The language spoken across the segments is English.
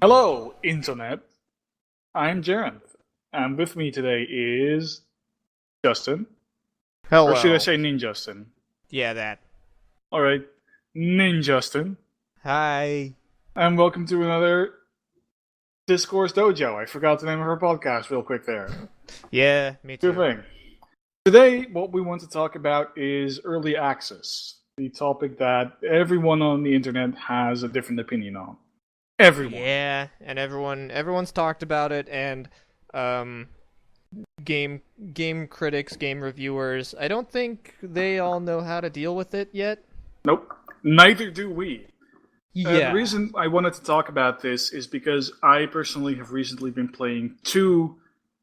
Hello, Internet. I'm Jared, and with me today is Justin. Or should I Hello. say Ninjustin? Yeah, that. Alright, Ninjustin. Hi. And welcome to another Discourse Dojo. I forgot the name of our podcast real quick there. Yeah, me Good too. thing. Today, what we want to talk about is early access. The topic that everyone on the internet has a different opinion on. Everyone. Yeah, and everyone's talked about it, and um, game critics, game reviewers. I don't think they all know how to deal with it yet. Nope. Neither do we. The Yeah. reason I wanted to talk about this is because I personally have recently been playing two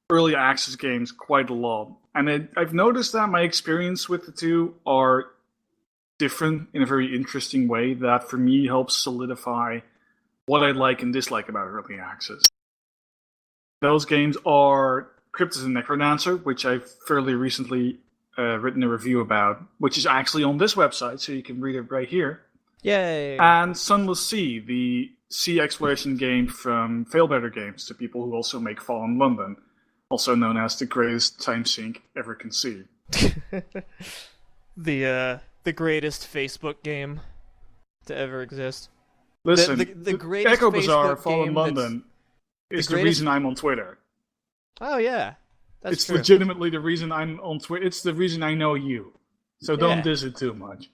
early access games quite a lot. And I've noticed that my experience with the two are different in a very interesting way that for me helps solidify what I like and dislike about early access. Those games are Cryptos and Necrodancer, which I've fairly recently written a review about, which is actually on this website, so you can read it right here. Yay. And Sunless Sea, the sea exploration game from Failbetter Games, the people who also make Fallen London, also known as the greatest time sink ever conceived. The greatest Facebook game to ever exist. Listen, The greatest Echo Bazaar, Facebook Fallen game London, is the greatest- reason I'm on Twitter. Oh yeah, that's It's true. legitimately the reason I'm on Twitter. It's the reason I know you. So don't Yeah. diss it too much.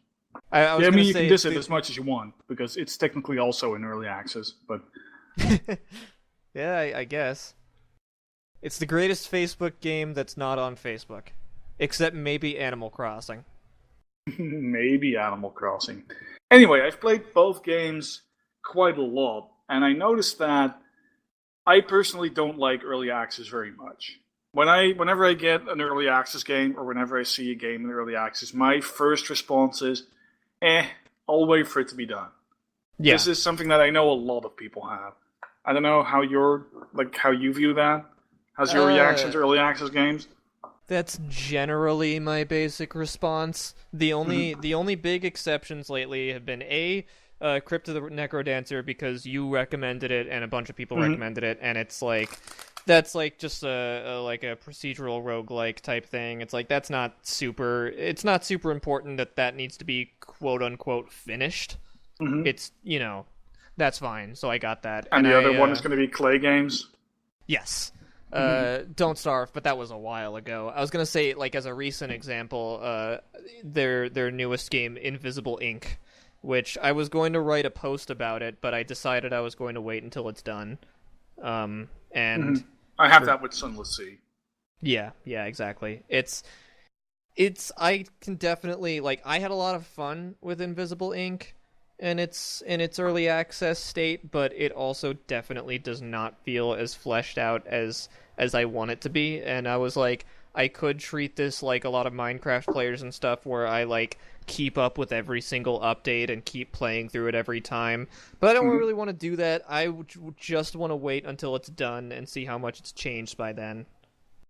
I was Yeah, I gonna mean, you say can diss it's it as much as you want, because it's technically also in early access, but Yeah, I guess. It's the greatest Facebook game that's not on Facebook. Except maybe Animal Crossing. maybe Animal Crossing. Anyway, I've played both games quite a lot, and I noticed that I personally don't like early access very much. Whenever I get an early access game, or whenever I see a game in early access, my first response is, I'll wait for it to be done. Yeah. This is something that I know a lot of people have. I don't know how how you view that. How's your reaction to early access games? That's generally my basic response. The only big exceptions lately have been Crypt of the Necrodancer, because you recommended it and a bunch of people recommended it, and it's like that's like just a procedural roguelike type thing. It's like it's not super important that needs to be quote unquote finished. It's that's fine. So I got that. And the other one is going to be Clay Games. Yes. Don't Starve, but that was a while ago. I was gonna say, like, as a recent example, their newest game, Invisible Ink, which I was going to write a post about it, but I decided I was going to wait until it's done. And I have that with Sunless Sea. yeah, exactly. It's I can definitely, like, I had a lot of fun with Invisible Ink in its early access state, but it also definitely does not feel as fleshed out as I want it to be. And I was like, I could treat this like a lot of Minecraft players and stuff, where I like keep up with every single update and keep playing through it every time. But I don't really want to do that. I just want to wait until it's done and see how much it's changed by then.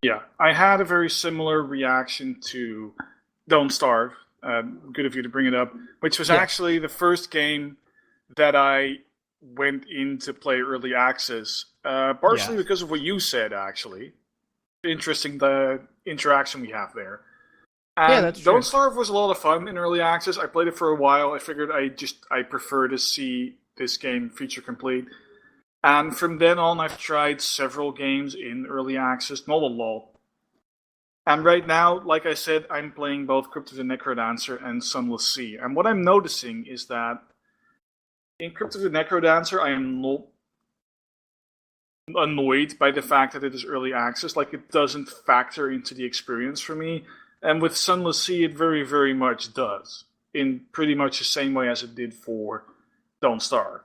Yeah, I had a very similar reaction to Don't Starve. Good of you to bring it up, which was actually the first game that I went in to play early access, partially because of what you said, actually. Interesting, the interaction we have there. And that's true. Don't Starve was a lot of fun in early access. I played it for a while. I figured I prefer to see this game feature complete. And from then on, I've tried several games in early access, not a lot. And right now, like I said, I'm playing both Crypt of the Necrodancer and Sunless Sea. And what I'm noticing is that in Crypt of the Necrodancer, I am not annoyed by the fact that it is early access. Like, it doesn't factor into the experience for me. And with Sunless Sea, it very, very much does. In pretty much the same way as it did for Don't Starve.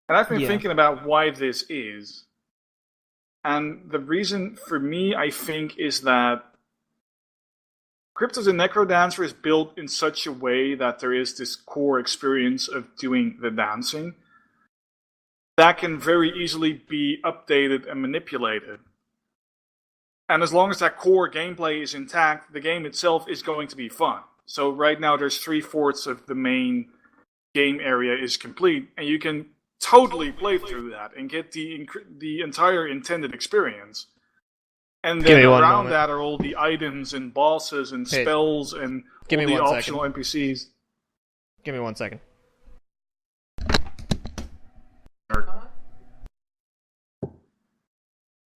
And I've been thinking about why this is. And the reason for me, I think, is that Crypt of the Necrodancer is built in such a way that there is this core experience of doing the dancing that can very easily be updated and manipulated. And as long as that core gameplay is intact, the game itself is going to be fun. So right now there's 3/4 of the main game area is complete, and you can totally play through that and get the entire intended experience. And Give then me one around moment. that are all the items and bosses and Hey, spells and give all me the 1 optional NPCs. Give me 1 second.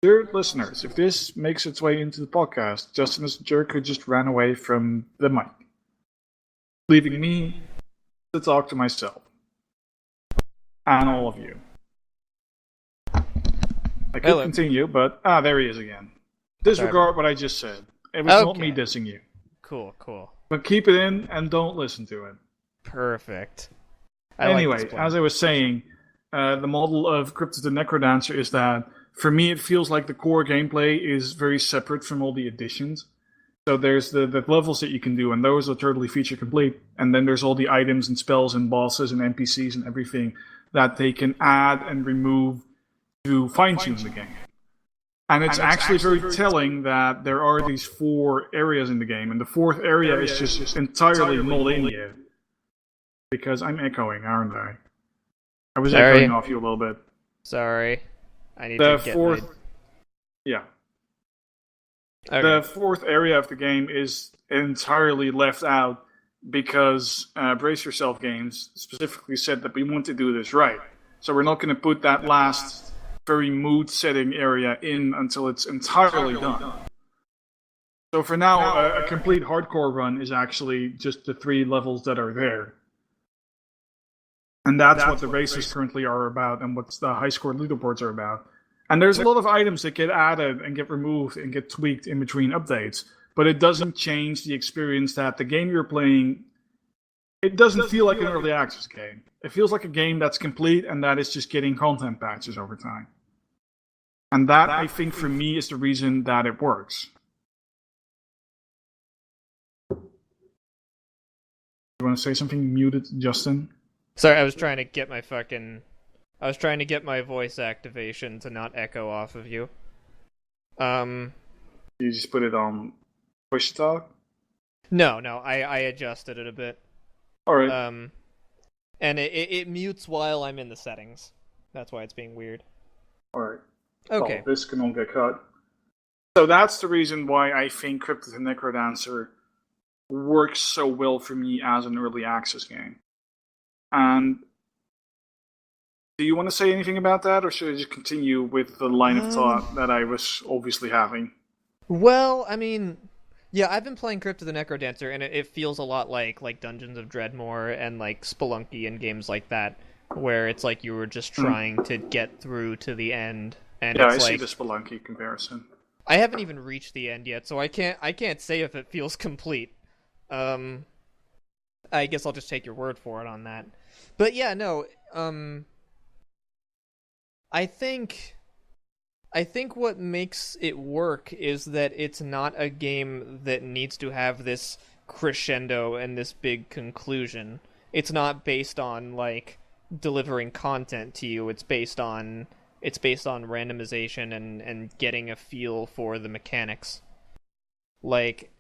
Dear listeners, if this makes its way into the podcast, Justin is a jerk who just ran away from the mic, leaving me to talk to myself and all of you. I could continue, but there he is again. Disregard what I just said. It was not me dissing you. Cool. But keep it in and don't listen to it. Perfect. Anyway, as I was saying, the model of Cryptid the Necrodancer is that, for me, it feels like the core gameplay is very separate from all the additions. So there's the levels that you can do, and those are totally feature complete. And then there's all the items and spells and bosses and NPCs and everything that they can add and remove to fine-tune the game. And it's actually very telling that there are these 4 areas in the game, and the 4th area is just entirely not in yet. Because I'm echoing, aren't I? I was echoing off you a little bit. Sorry. I need the to get 4th... my... Yeah. Okay. The 4th area of the game is entirely left out because Brace Yourself Games specifically said that we want to do this right. So we're not going to put that last very mood-setting area in until it's entirely done. So for now, a complete hardcore run is actually just the 3 levels that are there. And that's what the races currently are about and what the high-score leaderboards are about. And there's a lot of items that get added and get removed and get tweaked in between updates. But it doesn't change the experience that the game you're playing... It doesn't feel like an early access game. It feels like a game that's complete and that is just getting content patches over time. And that, I think, for me, is the reason that it works. You want to say something muted, Justin? Sorry, I was trying to get my voice activation to not echo off of you. You just put it on push talk? No, I adjusted it a bit. Alright. And it mutes while I'm in the settings. That's why it's being weird. Alright. Okay. Well, this can all get cut. So that's the reason why I think Cryptid the Necrodancer works so well for me as an early access game. And do you want to say anything about that, or should I just continue with the line of thought that I was obviously having? Well, I mean, yeah, I've been playing Crypt of the Necrodancer, and it feels a lot like Dungeons of Dreadmore and like Spelunky and games like that, where it's like you were just trying to get through to the end. And yeah, it's I see the Spelunky comparison. I haven't even reached the end yet, so I can't say if it feels complete. I guess I'll just take your word for it on that. But yeah, no, I think what makes it work is that it's not a game that needs to have this crescendo and this big conclusion. It's not based on like delivering content to you. It's based on randomization and getting a feel for the mechanics. Like,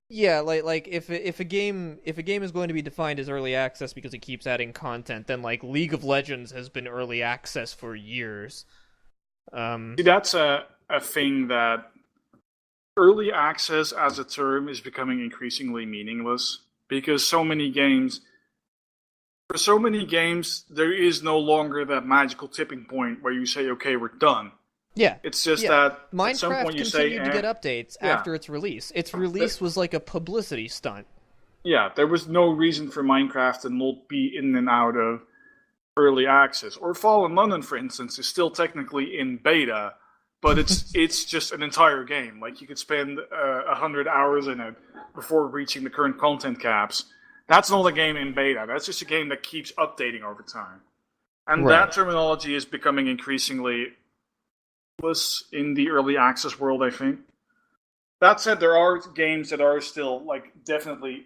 yeah, like if a game is going to be defined as early access because it keeps adding content, then like League of Legends has been early access for years. See, that's a thing that early access as a term is becoming increasingly meaningless because for so many games, there is no longer that magical tipping point where you say, okay, we're done. Yeah. It's just that Minecraft at some point you say... continued to get updates after its release. Its release was like a publicity stunt. Yeah, there was no reason for Minecraft to not be in and out of early access. Or Fallen London, for instance, is still technically in beta, but it's just an entire game. Like, you could spend 100 hours in it before reaching the current content caps. That's not a game in beta. That's just a game that keeps updating over time. And that terminology is becoming increasingly less in the early access world, I think. That said, there are games that are still, like, definitely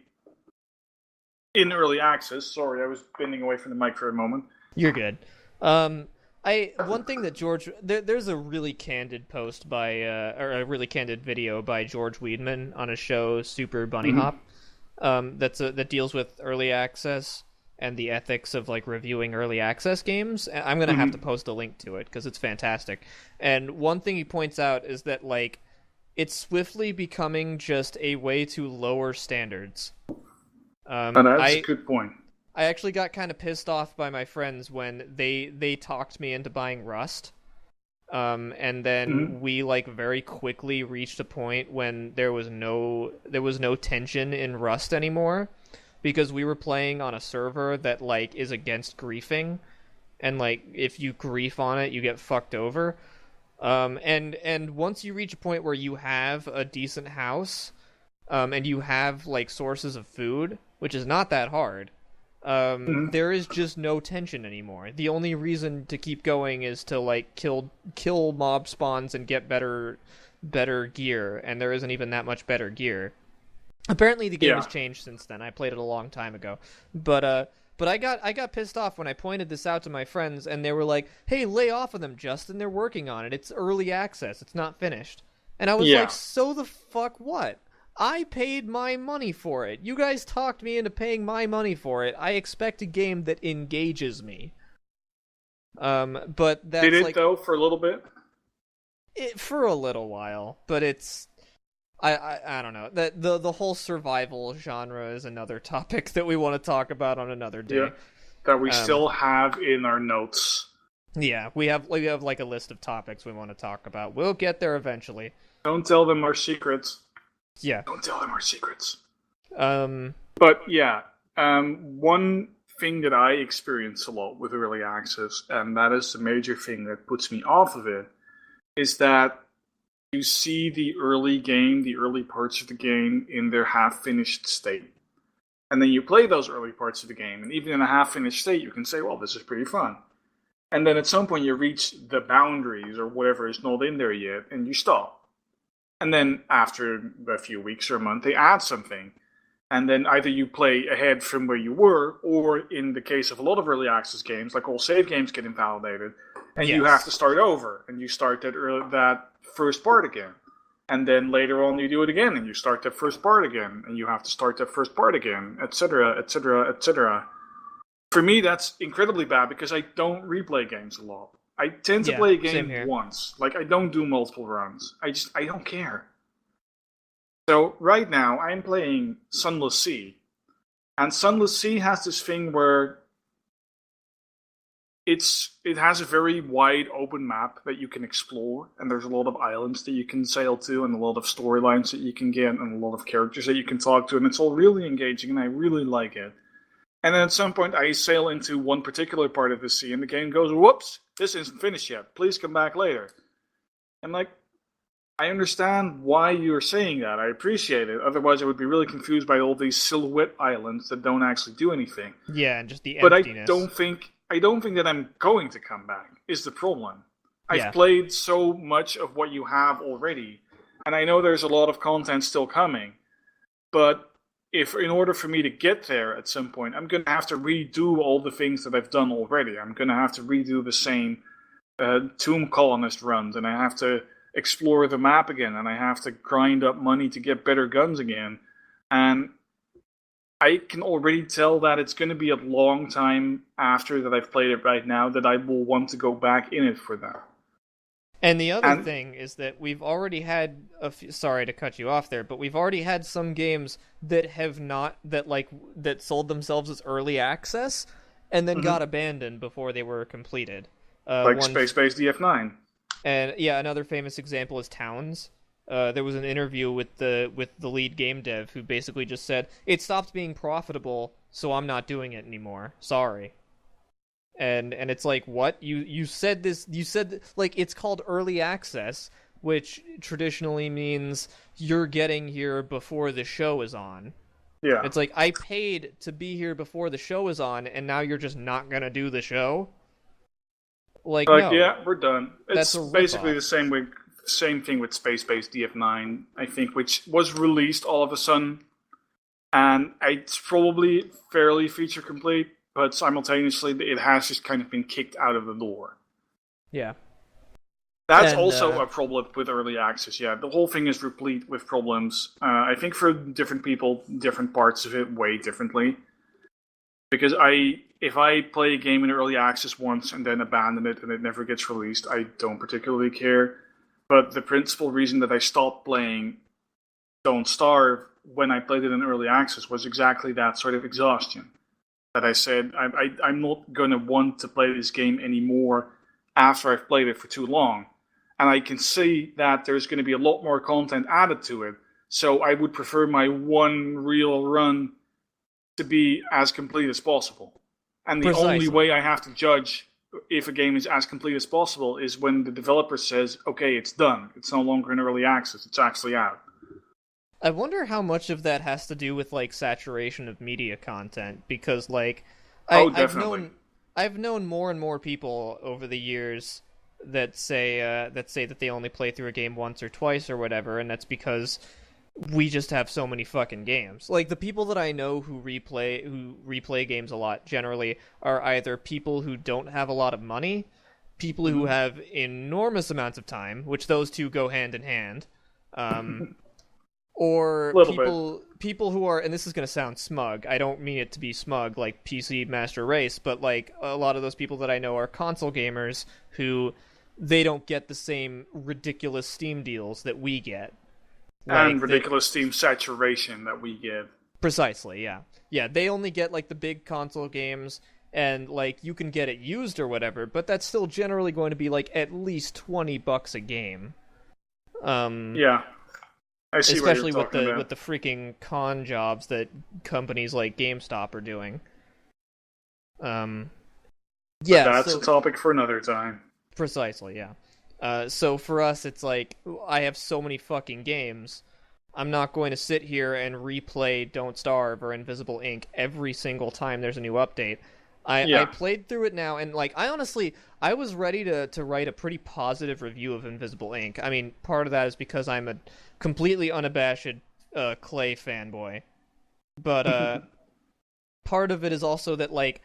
in early access. Sorry, I was bending away from the mic for a moment. You're good. One thing that George... There's a really candid post by... or a really candid video by George Weidman on a show, Super Bunny Hop. That deals with early access, and the ethics of like reviewing early access games. And I'm gonna have to post a link to it because it's fantastic. And one thing he points out is that like it's swiftly becoming just a way to lower standards. And that's a good point. I actually got kind of pissed off by my friends when they talked me into buying Rust. And then we like very quickly reached a point when there was no tension in Rust anymore, because we were playing on a server that like is against griefing, and like if you grief on it, you get fucked over. And once you reach a point where you have a decent house, and you have like sources of food, which is not that hard, there is just no tension anymore. The only reason to keep going is to like kill mob spawns and get better gear, and there isn't even that much better gear. Apparently the game has changed since then. I played it a long time ago. But I got pissed off when I pointed this out to my friends, and they were like, "Hey, lay off of them, Justin. They're working on it. It's early access. It's not finished." And I was like, "So the fuck what? I paid my money for it. You guys talked me into paying my money for it. I expect a game that engages me." But that's did it like, though for a little bit? For a little while, but it's I don't know. That the whole survival genre is another topic that we want to talk about on another day. Yeah, that we still have in our notes. Yeah, we have like a list of topics we want to talk about. We'll get there eventually. Don't tell them our secrets. Yeah. Don't tell them our secrets. But yeah, one thing that I experience a lot with early access, and that is the major thing that puts me off of it, is that you see the early parts of the game in their half-finished state. And then you play those early parts of the game, and even in a half-finished state, you can say, well, this is pretty fun. And then at some point you reach the boundaries, or whatever is not in there yet, and you stop. And then after a few weeks or a month, they add something. And then either you play ahead from where you were, or in the case of a lot of early access games, like all save games get invalidated, and you have to start over, and you start that first part again. And then later on you do it again, and you start that first part again, and you have to start that first part again, etc., etc., etc. For me, that's incredibly bad, because I don't replay games a lot. I tend to play a game once. Like, I don't do multiple runs. I don't care. So, right now, I'm playing Sunless Sea. And Sunless Sea has this thing where it has a very wide open map that you can explore, and there's a lot of islands that you can sail to, and a lot of storylines that you can get, and a lot of characters that you can talk to, and it's all really engaging, and I really like it. And then at some point, I sail into one particular part of the sea, and the game goes, whoops, this isn't finished yet. Please come back later. I'm like, I understand why you're saying that. I appreciate it. Otherwise, I would be really confused by all these silhouette islands that don't actually do anything. Yeah, and just the emptiness. But I don't think that I'm going to come back, is the problem. I've played so much of what you have already, and I know there's a lot of content still coming, but if in order for me to get there at some point, I'm going to have to redo all the things that I've done already. I'm going to have to redo the same Tomb Colonist runs, and I have to explore the map again, and I have to grind up money to get better guns again. And I can already tell that it's going to be a long time after that I've played it right now that I will want to go back in it for that. And the other thing is that we've already had sorry to cut you off there, but we've already had some games that have not that sold themselves as early access and then got abandoned before they were completed. Like Space Base DF9. And yeah, another famous example is Towns. There was an interview with the lead game dev who basically just said, it stopped being profitable, so I'm not doing it anymore. Sorry. And it's like, what? You said this, like, it's called early access, which traditionally means you're getting here before the show is on. Yeah. It's like, I paid to be here before the show is on, and now you're just not gonna do the show? Like no. Yeah, we're done. It's basically the same thing with Space Base DF9, I think, which was released all of a sudden, and it's probably fairly feature complete, but simultaneously it has just kind of been kicked out of the door. Yeah. That's also a problem with early access, yeah. The whole thing is replete with problems. I think for different people, different parts of it weigh differently. Because if I play a game in early access once and then abandon it and it never gets released, I don't particularly care. But the principal reason that I stopped playing Don't Starve when I played it in early access was exactly that sort of exhaustion. That I said, I'm not going to want to play this game anymore after I've played it for too long. And I can see that there's going to be a lot more content added to it. So I would prefer my one real run to be as complete as possible. And the Precisely. only way I have to judge if a game is as complete as possible is when the developer says, okay, it's done. It's no longer in early access. It's actually out. I wonder how much of that has to do with like saturation of media content, because like Definitely. I've known more and more people over the years that say that they only play through a game once or twice or whatever, and that's because we just have so many fucking games. Like the people that I know who replay games a lot generally are either people who don't have a lot of money, people who have enormous amounts of time, which those two go hand in hand. Or people who are, and this is going to sound smug, I don't mean it to be smug like PC Master Race, but like a lot of those people that I know are console gamers who they don't get the same ridiculous Steam deals that we get. And ridiculous Steam saturation that we get. Precisely, yeah. Yeah, they only get like the big console games, and like you can get it used or whatever, but that's still generally going to be like at least $20 a game. Yeah. I see Especially what you're talking about. with the freaking con jobs that companies like GameStop are doing. Yeah, That's a topic for another time. Precisely, yeah. So for us, it's like I have so many fucking games. I'm not going to sit here and replay Don't Starve or Invisible Ink every single time there's a new update. I played through it now, and like I was ready to write a pretty positive review of Invisible Ink. I mean, part of that is because I'm a completely unabashed Clay fanboy, but part of it is also that like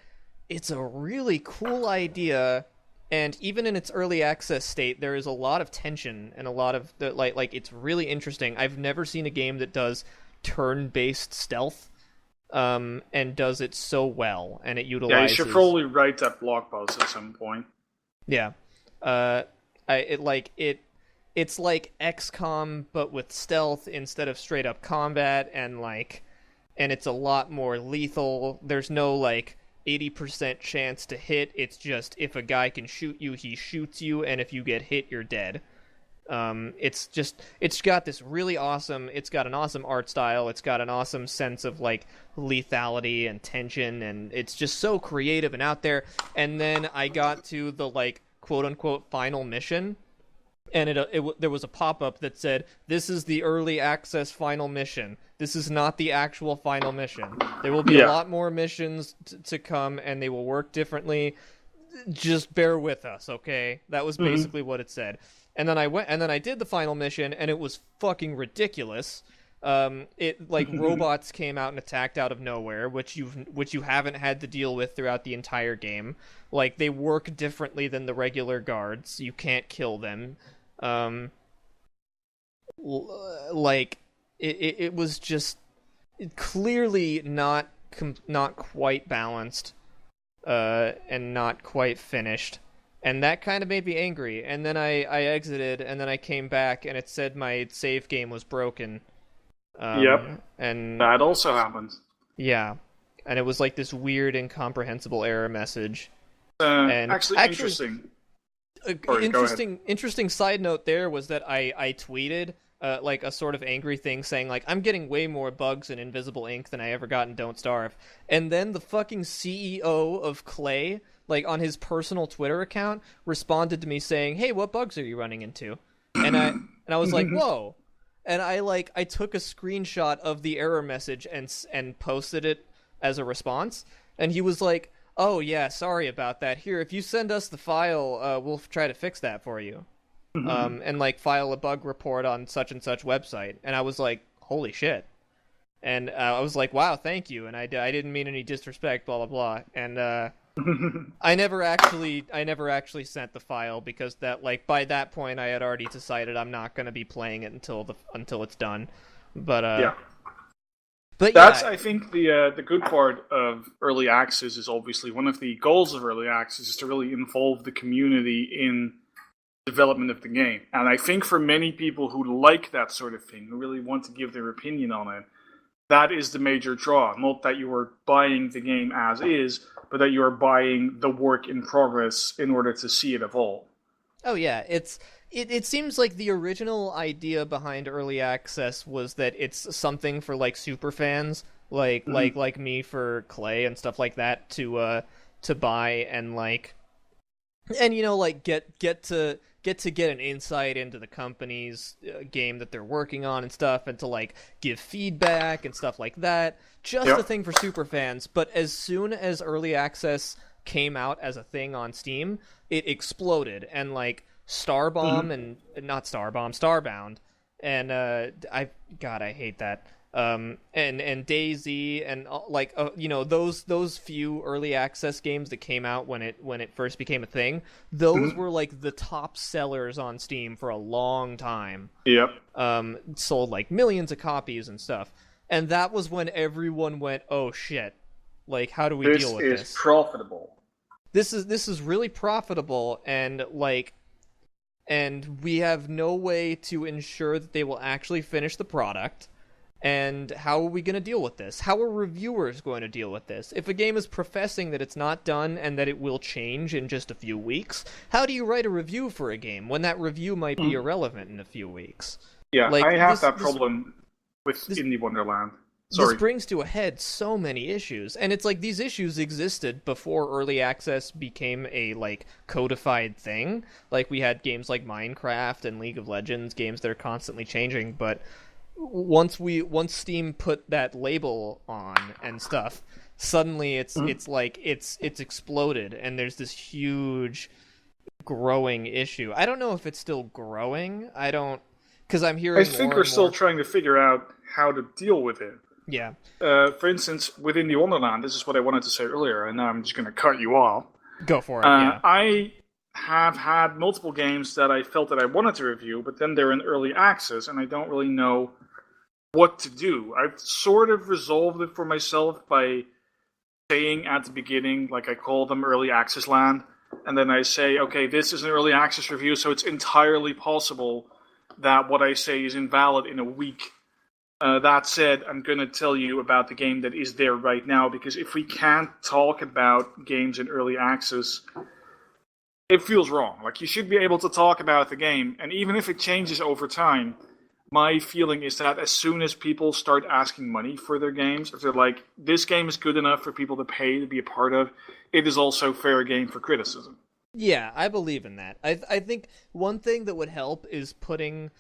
it's a really cool idea, and even in its early access state, there is a lot of tension and a lot of like it's really interesting. I've never seen a game that does turn-based stealth. And does it so well, and it utilizes. Yeah, you should probably write that blog post at some point. Yeah, it's like XCOM but with stealth instead of straight up combat, and it's a lot more lethal. There's no like 80% chance to hit. It's just if a guy can shoot you, he shoots you, and if you get hit, you're dead. It's got this really awesome, it's got an awesome art style, it's got an awesome sense of like lethality and tension, and it's just so creative and out there. And then I got to the like quote unquote final mission, and there was a pop-up that said, "This is the early access final mission. This is not the actual final mission. There will be a lot more missions to come, and they will work differently. Just bear with us, okay?" That was basically what it said. And then I did the final mission, and it was fucking ridiculous. It like robots came out and attacked out of nowhere, which you haven't had to deal with throughout the entire game. Like they work differently than the regular guards. You can't kill them. Like it was just clearly not quite balanced, and not quite finished. And that kind of made me angry. And then I exited, and then I came back, and it said my save game was broken. Yep. And that also happens. Yeah. And it was like this weird, incomprehensible error message. Actually, interesting. Interesting side note there was that I tweeted like a sort of angry thing saying like, I'm getting way more bugs in Invisible Ink than I ever got in Don't Starve. And then the fucking CEO of Clay, like on his personal Twitter account, responded to me saying, "Hey, what bugs are you running into?" And I was like, "Whoa." And I took a screenshot of the error message and posted it as a response. And he was like, "Oh yeah, sorry about that. Here, if you send us the file, we'll try to fix that for you." And like file a bug report on such and such website. And I was like, "Holy shit." And I was like, "Wow, thank you." And I didn't mean any disrespect, blah blah blah. And I never actually sent the file because that like by that point I had already decided I'm not going to be playing it until it's done. But But That's, yeah, I think, the good part of early access is obviously one of the goals of early access is to really involve the community in development of the game. And I think for many people who like that sort of thing, who really want to give their opinion on it, that is the major draw. Not that you are buying the game as is, but that you are buying the work in progress in order to see it evolve. oh yeah, it seems like the original idea behind early access was that it's something for like super fans, like me for Clay and stuff like that to buy and like and like get an insight into the company's game that they're working on and stuff, and to like give feedback and stuff like that. Just a Yep. thing for super fans. But as soon as early access came out as a thing on Steam, it exploded, and like Starbomb and not Starbomb, Starbound, and I hate that. And Daisy and those few early access games that came out when it first became a thing, those were like the top sellers on Steam for a long time. Yep. Sold like millions of copies and stuff, and that was when everyone went, "Oh shit! Like, how do we This deal with is this? profitable. This is really profitable, and we have no way to ensure that they will actually finish the product." And how are we going to deal with this? How are reviewers going to deal with this? If a game is professing that it's not done and that it will change in just a few weeks, how do you write a review for a game when that review might be irrelevant in a few weeks? Yeah, Like, I have this- that this- problem with Indie Wonderland. This Sorry. brings to a head so many issues, and it's like these issues existed before early access became a like codified thing. Like we had games like Minecraft and League of Legends, games that are constantly changing, but once Steam put that label on and stuff, suddenly it's exploded, and there's this huge growing issue. I don't know if it's still growing. Because I'm hearing I think we're still trying to figure out how to deal with it. Yeah. For instance, with Indie Wonderland, this is what I wanted to say earlier, and now I'm just going to cut you off. Go for it. Yeah. I have had multiple games that I felt that I wanted to review, but then they're in early access, and I don't really know what to do. I've sort of resolved it for myself by saying at the beginning, like I call them early access land, and then I say, okay, this is an early access review, so it's entirely possible that what I say is invalid in a week. That said, I'm going to tell you about the game that is there right now, because if we can't talk about games in early access, it feels wrong. Like, you should be able to talk about the game, and even if it changes over time, my feeling is that as soon as people start asking money for their games, if they're like, this game is good enough for people to pay to be a part of, it is also fair game for criticism. Yeah, I believe in that. I think one thing that would help is putting,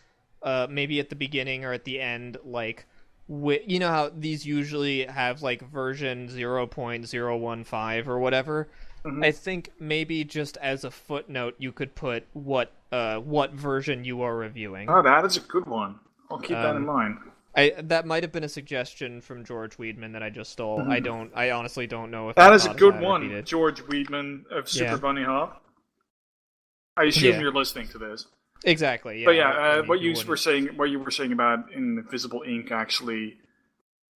maybe at the beginning or at the end, like, you know how these usually have, like, version 0.015 or whatever? Mm-hmm. I think maybe just as a footnote, you could put what version you are reviewing. Oh, that is a good one. I'll keep that in mind. That might have been a suggestion from George Weidman that I just stole. Mm-hmm. I honestly don't know if that is a good one. George Weidman of Super Bunny Hop. I assume you're listening to this. Exactly. Yeah. But yeah, what you were saying about Invisible Ink actually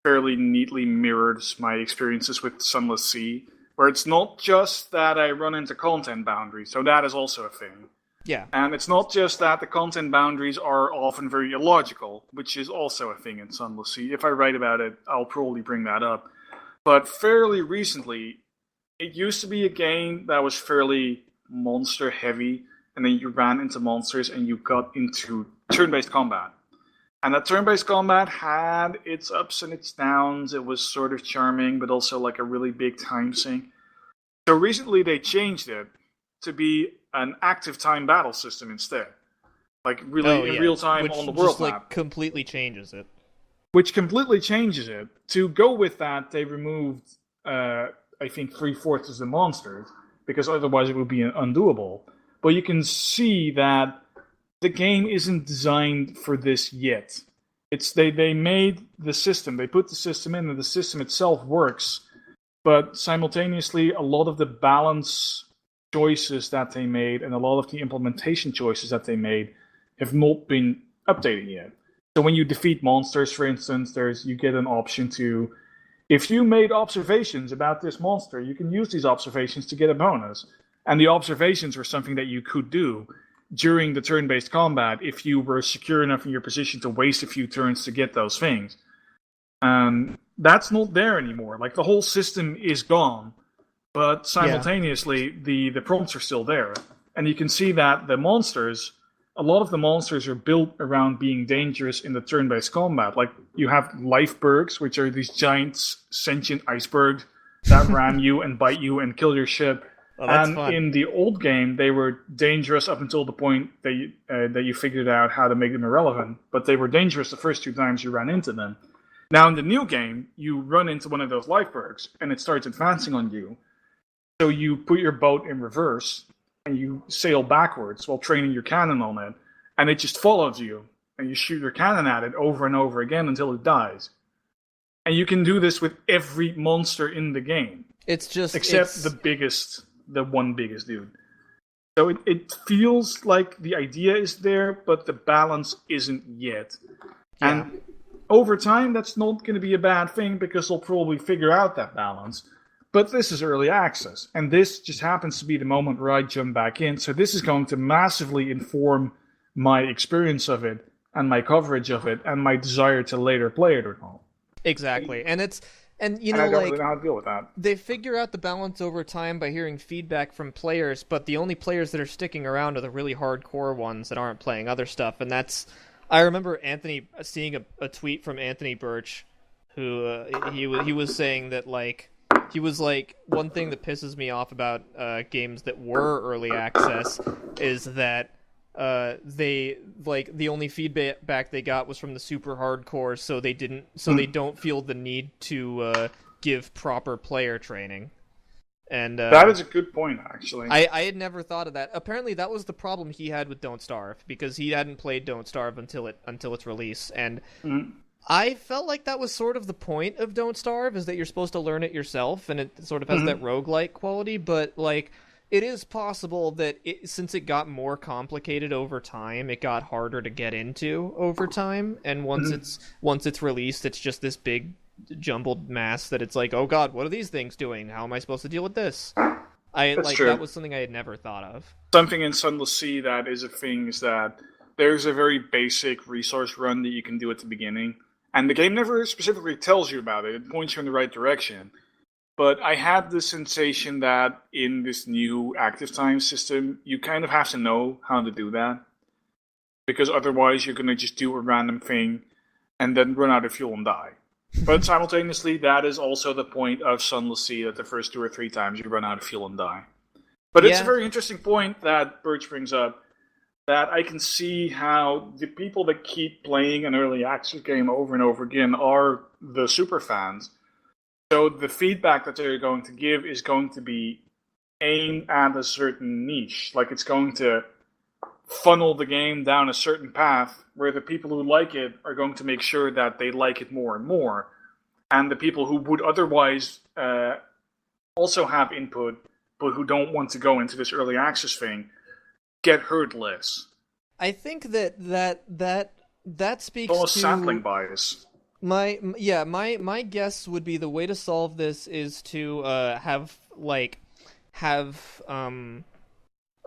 fairly neatly mirrored my experiences with Sunless Sea, where it's not just that I run into content boundaries, so that is also a thing. Yeah. And it's not just that the content boundaries are often very illogical, which is also a thing in Sunless Sea. If I write about it, I'll probably bring that up. But fairly recently, it used to be a game that was fairly monster heavy, and then you ran into monsters and you got into turn-based combat. And that turn-based combat had its ups and its downs. It was sort of charming, but also like a really big time sink. So recently they changed it to be an active time battle system instead. Like really in real time on the world map. Like completely changes it. Which completely changes it. To go with that, they removed, I think, 3/4 of the monsters, because otherwise it would be undoable. But you can see that the game isn't designed for this yet. They made the system, they put the system in, and the system itself works, but simultaneously a lot of the balance choices that they made and a lot of the implementation choices that they made have not been updated yet. So when you defeat monsters, for instance, you get an option to, if you made observations about this monster, you can use these observations to get a bonus. And the observations were something that you could do during the turn-based combat if you were secure enough in your position to waste a few turns to get those things. And that's not there anymore. Like, the whole system is gone, but simultaneously the prompts are still there. And you can see that a lot of the monsters are built around being dangerous in the turn-based combat. Like, you have lifebergs, which are these giant sentient icebergs that ram you and bite you and kill your ship. Oh, that's and fun. In the old game, they were dangerous up until the point that you figured out how to make them irrelevant. But they were dangerous the first 2 times you ran into them. Now, in the new game, you run into one of those lifebergs, and it starts advancing on you. So you put your boat in reverse, and you sail backwards while training your cannon on it, and it just follows you, and you shoot your cannon at it over and over again until it dies. And you can do this with every monster in the game. Except the one biggest dude. So it feels like the idea is there, but the balance isn't yet. Yeah. And over time, that's not going to be a bad thing, because they'll probably figure out that balance. But this is early access, and this just happens to be the moment where I jump back in. So this is going to massively inform my experience of it, and my coverage of it, and my desire to later play it or not. Exactly, and I don't really know how to deal with that. They figure out the balance over time by hearing feedback from players, but the only players that are sticking around are the really hardcore ones that aren't playing other stuff, and that's... I remember seeing a tweet from Anthony Birch, who he was saying that, like, he was like, one thing that pisses me off about games that were early access is that they, like, the only feedback they got was from the super hardcore, so they don't feel the need to give proper player training. And that is a good point, actually. I had never thought of that. Apparently, that was the problem he had with Don't Starve, because he hadn't played Don't Starve until its release, and I felt like that was sort of the point of Don't Starve, is that you're supposed to learn it yourself, and it sort of has that roguelike quality, but, like, it is possible that since it got more complicated over time, it got harder to get into over time, and once it's released, it's just this big jumbled mass that it's like, oh god, what are these things doing? How am I supposed to deal with this? That was something I had never thought of. Something in Sunless Sea that is a thing is that there's a very basic resource run that you can do at the beginning, and the game never specifically tells you about it. It points you in the right direction. But I had the sensation that in this new active time system, you kind of have to know how to do that, because otherwise you're going to just do a random thing and then run out of fuel and die. But simultaneously, that is also the point of Sunless Sea, that the first 2 or 3 times you run out of fuel and die. But it's a very interesting point that Birch brings up, that I can see how the people that keep playing an early access game over and over again are the super fans. So the feedback that they're going to give is going to be aimed at a certain niche. Like, it's going to funnel the game down a certain path where the people who like it are going to make sure that they like it more and more. And the people who would otherwise also have input, but who don't want to go into this early access thing, get hurt less. I think that speaks to sampling bias. My guess would be the way to solve this is to have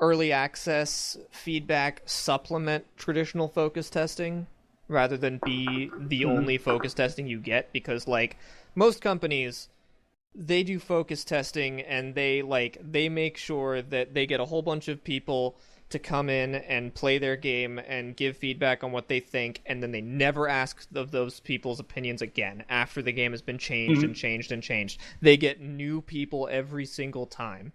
early access feedback supplement traditional focus testing rather than be the only focus testing you get, because, like, most companies, they do focus testing and they make sure that they get a whole bunch of people to come in and play their game and give feedback on what they think, and then they never ask of those people's opinions again after the game has been changed and changed and changed. They get new people every single time.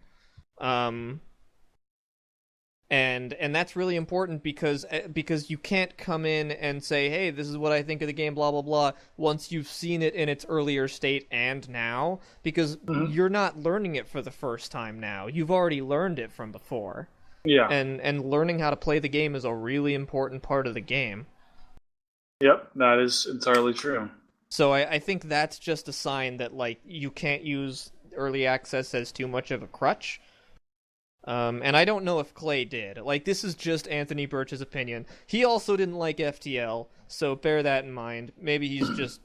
And that's really important because you can't come in and say, hey, this is what I think of the game, blah, blah, blah, once you've seen it in its earlier state and now, because you're not learning it for the first time now. You've already learned it from before. Yeah. And learning how to play the game is a really important part of the game. Yep, that is entirely true. So I think that's just a sign that, like, you can't use early access as too much of a crutch. And I don't know if Clay did. Like, this is just Anthony Birch's opinion. He also didn't like FTL, so bear that in mind. Maybe he's just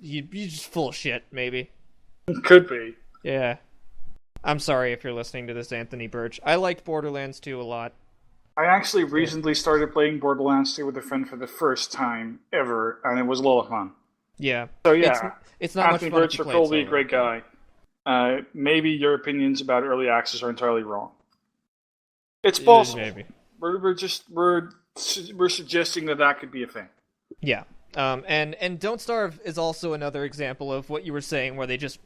full of shit, maybe. Could be. Yeah. I'm sorry if you're listening to this, Anthony Birch. I liked Borderlands 2 a lot. I actually recently started playing Borderlands 2 with a friend for the first time ever, and it was a lot of fun. Yeah. So yeah, it's not Anthony much fun Birch, if you're you play probably it a solo. great guy. Maybe your opinions about early access are entirely wrong. It's possible. Maybe. We're suggesting that could be a thing. Yeah. And Don't Starve is also another example of what you were saying, where they just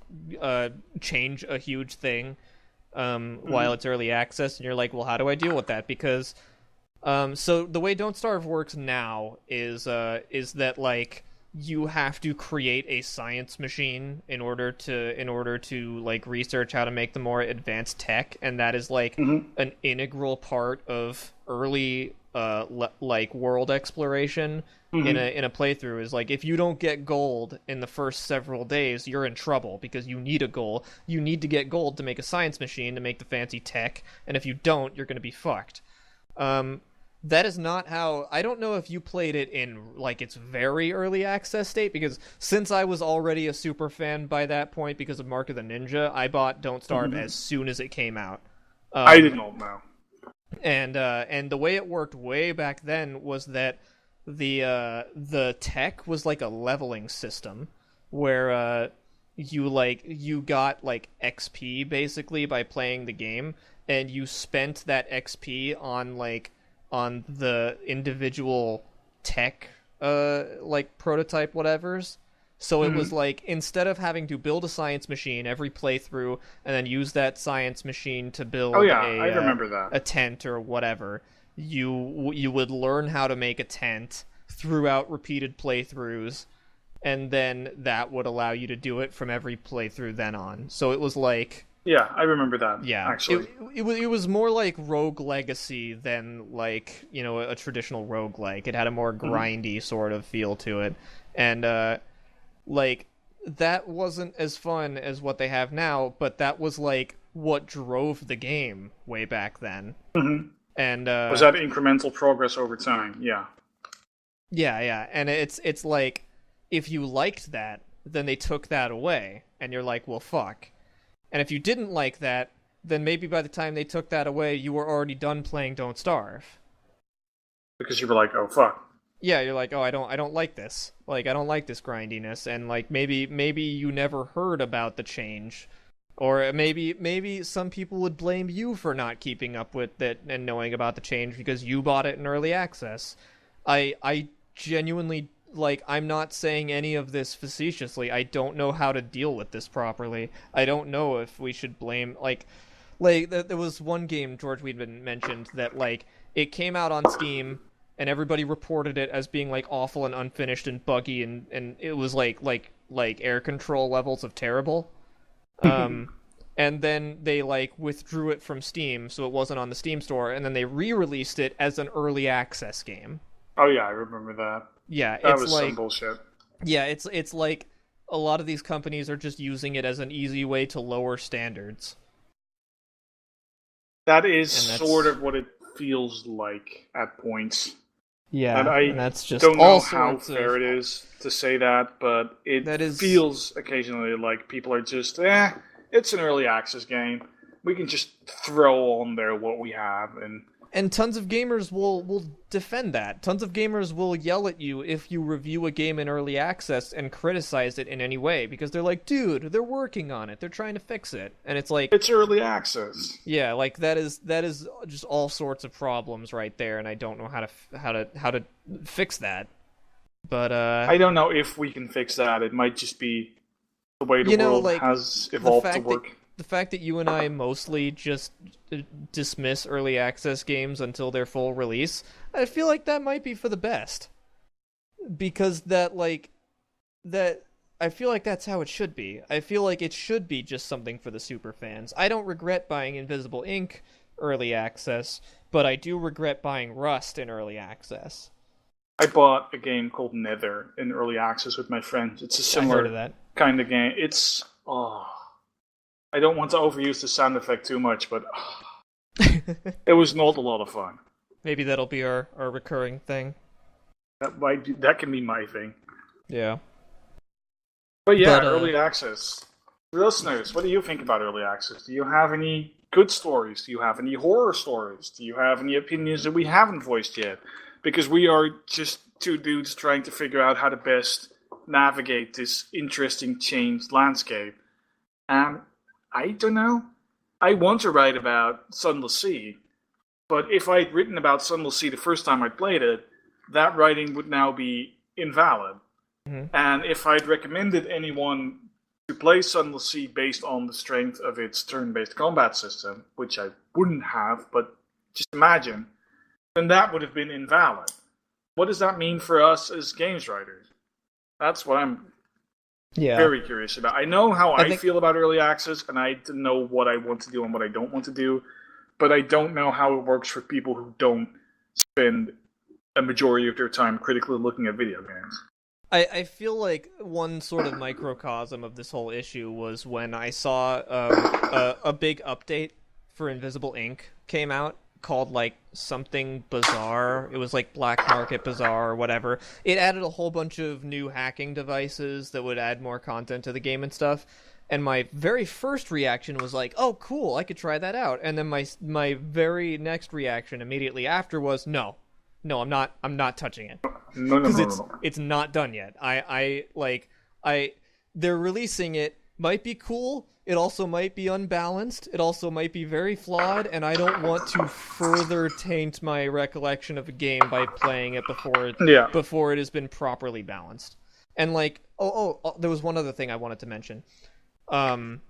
change a huge thing while it's early access, and you're like, well, how do I deal with that? Because so the way Don't Starve works now is that like you have to create a science machine in order to like research how to make the more advanced tech, and that is like an integral part of early like world exploration in a playthrough. Is like, if you don't get gold in the first several days, you're in trouble, because you need a goal. You need to get gold to make a science machine to make the fancy tech, and if you don't, you're going to be fucked. That is not how... I don't know if you played it in, like, its very early access state, because since I was already a super fan by that point because of Mark of the Ninja, I bought Don't Starve as soon as it came out. I did not know. And the way it worked way back then was that the tech was like a leveling system, where you got like XP basically by playing the game, and you spent that XP on the individual tech like prototype whatevers. So it was like, instead of having to build a science machine every playthrough and then use that science machine to build I remember that. a tent or whatever, you would learn how to make a tent throughout repeated playthroughs, and then that would allow you to do it from every playthrough then on. So it was like... Yeah, I remember that, yeah, actually. It was more like Rogue Legacy than, like, you know, a traditional roguelike. It had a more grindy sort of feel to it. And, like, that wasn't as fun as what they have now, but that was, like, what drove the game way back then. And, was that incremental progress over time? Yeah. Yeah. And it's like, if you liked that, then they took that away, and you're like, well, fuck. And if you didn't like that, then maybe by the time they took that away, you were already done playing Don't Starve. Because you were like, oh, fuck. Yeah, you're like, oh, I don't like this. Like, I don't like this grindiness. And, like, maybe you never heard about the change. Or maybe some people would blame you for not keeping up with it and knowing about the change because you bought it in early access. I genuinely... Like, I'm not saying any of this facetiously. I don't know how to deal with this properly. I don't know if we should blame... Like there was one game George Weedman mentioned that, like, it came out on Steam, and everybody reported it as being, like, awful and unfinished and buggy, and it was, like air control levels of terrible. And then they, like, withdrew it from Steam, so it wasn't on the Steam store, and then they re-released it as an early access game. Oh, yeah, I remember that. Yeah, that it's was like, some bullshit. Yeah, it's like a lot of these companies are just using it as an easy way to lower standards. That is sort of what it feels like at points. Yeah, and that's just don't know how sorts fair it is to say that, but it feels occasionally like people are just, it's an early access game. We can just throw on there what we have, and tons of gamers will defend that. Tons of gamers will yell at you if you review a game in early access and criticize it in any way, because they're like, dude, they're working on it. They're trying to fix it. And it's like, it's early access. Yeah, like that is just all sorts of problems right there, and I don't know how to fix that. But I don't know if we can fix that. It might just be the way the world has evolved to work. The fact that you and I mostly just dismiss early access games until their full release, I feel like that might be for the best. Because I feel like that's how it should be. I feel like it should be just something for the super fans. I don't regret buying Invisible Inc. early access, but I do regret buying Rust in early access. I bought a game called Nether in early access with my friends. It's a similar kind of game. It's... I don't want to overuse the sound effect too much, but It was not a lot of fun. Maybe that'll be our recurring thing. That can be my thing. Yeah. But yeah, But early access. Listeners, what do you think about early access? Do you have any good stories? Do you have any horror stories? Do you have any opinions that we haven't voiced yet? Because we are just two dudes trying to figure out how to best navigate this interesting changed landscape. And I don't know. I want to write about Sunless Sea, but if I'd written about Sunless Sea the first time I played it, that writing would now be invalid. mhm. And if I'd recommended anyone to play Sunless Sea based on the strength of its turn-based combat system, which I wouldn't have, but just imagine, then that would have been invalid. What does that mean for us as games writers? That's what I'm Yeah. very curious about. I know how I think- feel about early access, and I know what I want to do and what I don't want to do, but I don't know how it works for people who don't spend a majority of their time critically looking at video games. I feel like one sort of microcosm of this whole issue was when I saw a big update for Invisible Ink came out called like something bizarre. It was like Black Market Bizarre or whatever. It added a whole bunch of new hacking devices that would add more content to the game and stuff. And my very first reaction was like, "Oh, cool! I could try that out." And then my very next reaction immediately after was, "No, I'm not touching it." No, Because no. it's not done yet. They're releasing it. Might be cool. It also might be unbalanced. It also might be very flawed, and I don't want to further taint my recollection of a game by playing it before it has been properly balanced. And like, there was one other thing I wanted to mention. One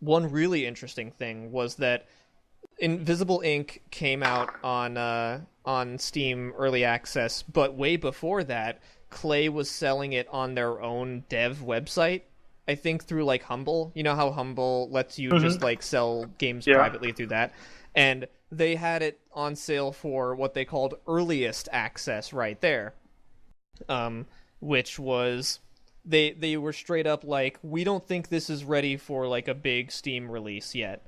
really interesting thing was that Invisible Ink came out on Steam Early Access, but way before that, Klei was selling it on their own dev website. I think through like Humble. You know how Humble lets you just like sell games privately through that? And they had it on sale for what they called earliest access right there. Which was they were straight up like, we don't think this is ready for like a big Steam release yet.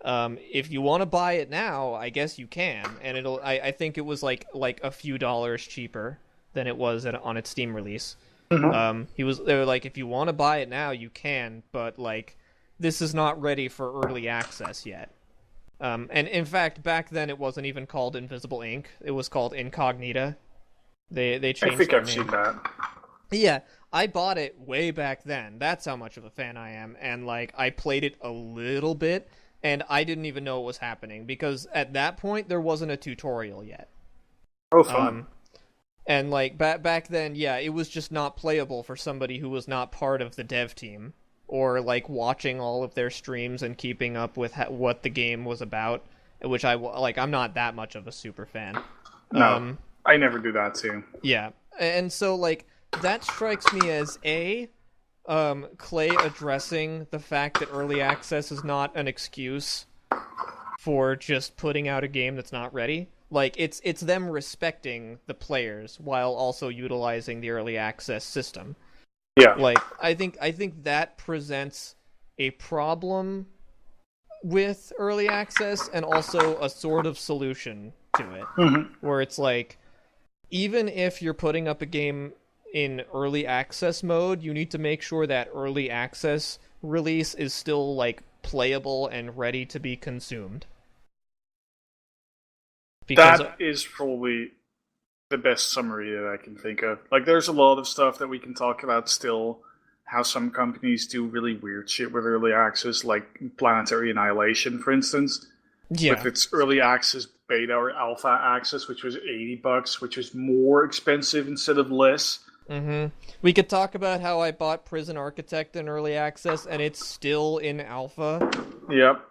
If you want to buy it now, I guess you can, and I think it was like a few dollars cheaper than it was on its Steam release. They were like, if you want to buy it now, you can, but like, this is not ready for early access yet. And in fact, back then it wasn't even called Invisible Ink; it was called Incognita. They changed. I think their I've name. seen that. Yeah, I bought it way back then. That's how much of a fan I am, and like, I played it a little bit. And I didn't even know what was happening, because at that point, there wasn't a tutorial yet. Oh, fun. And, like, back then, yeah, it was just not playable for somebody who was not part of the dev team, or, like, watching all of their streams and keeping up with what the game was about, which I'm not that much of a super fan. No, I never do that, too. Yeah, and so, like, that strikes me as, Klei addressing the fact that early access is not an excuse for just putting out a game that's not ready. Like, it's them respecting the players while also utilizing the early access system. Yeah. Like, I think that presents a problem with early access and also a sort of solution to it. Where it's like, even if you're putting up a game in early access mode, you need to make sure that early access release is still like playable and ready to be consumed. Because that is probably the best summary that I can think of. Like, there's a lot of stuff that we can talk about still, how some companies do really weird shit with early access, like Planetary Annihilation, for instance. With its early access beta or alpha access, which was $80, which was more expensive instead of less. We could talk about how I bought Prison Architect in early access and it's still in alpha. Yep.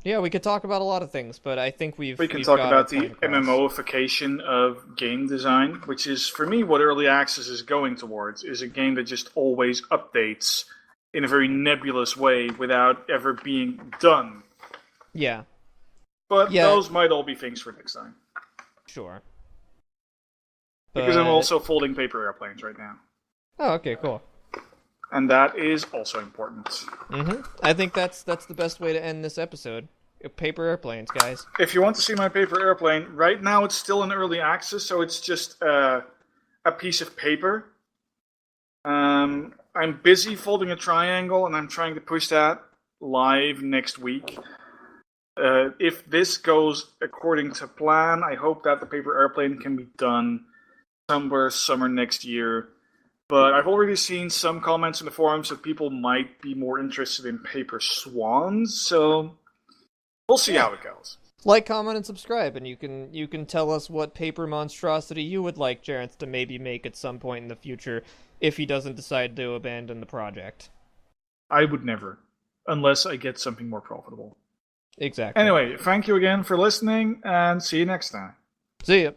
Yeah, we could talk about a lot of things, but I think we can talk about the MMOification of game design, which is, for me, what early access is going towards, is a game that just always updates in a very nebulous way without ever being done. Yeah. But those might all be things for next time. Sure. Because I'm also folding paper airplanes right now. Oh, okay, cool. And that is also important. I think that's the best way to end this episode. paper airplanes, guys. If you want to see my paper airplane, right now it's still in early access, so it's just a piece of paper. I'm busy folding a triangle, and I'm trying to push that live next week. If this goes according to plan, I hope that the paper airplane can be done somewhere summer next year. But I've already seen some comments in the forums that people might be more interested in paper swans, so we'll see how it goes. Like, comment, and subscribe, and you can tell us what paper monstrosity you would like Jareth to maybe make at some point in the future if he doesn't decide to abandon the project. I would never, unless I get something more profitable. Exactly. Anyway, thank you again for listening, and see you next time. See ya.